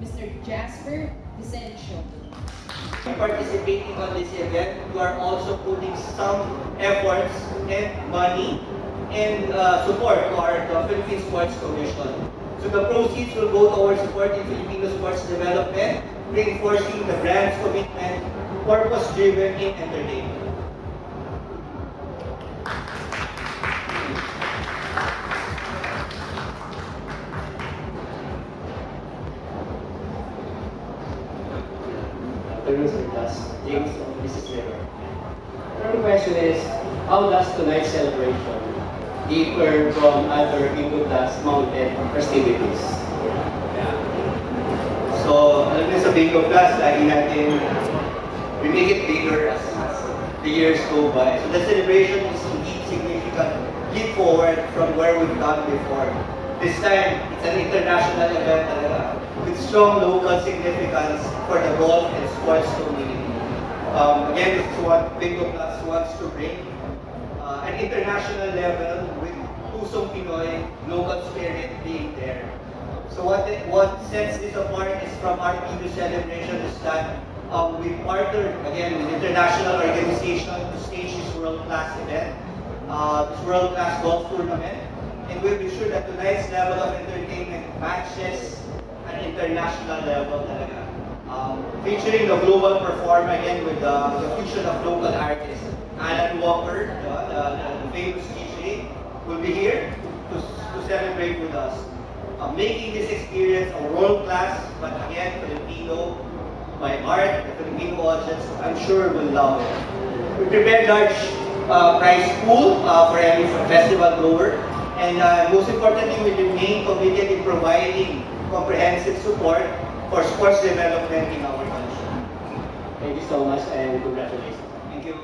Mr. Jasper Vicencio. Participating on this event, you are also putting some efforts and money and support to the Philippine Sports Commission. So the proceeds will go towards supporting Filipino sports development, reinforcing the brand's commitment, purpose-driven in entertainment. James of Mrs. River. The question is, how does tonight's celebration differ from other Bingo Plus mounted festivities? So, alam niyo sa Bingo Plus, lagi natin, we make it bigger as the years go by. So the celebration is indeed significant leap forward from where we've gone before. This time, it's an international event with strong local significance for the golf and sports community. Again, this is what Bingo Plus wants to bring. An international level with Pusong Pinoy, local spirit being there. So what sets this apart is from our previous celebration is that we partnered again with international organization to stage this world-class event, this world-class golf tournament, and we'll be sure that tonight's level of entertainment matches an international level talaga. Featuring the global performer again with the fusion of local artists. Alan Walker, the famous DJ, will be here to celebrate with us. Making this experience a world-class, but again, Filipino, by heart, the Filipino audience, I'm sure will love it. We prepared large prize pool for every festival goer, and most importantly, we remain committed in providing comprehensive support for sports development in our country. Thank you so much and congratulations. Thank you.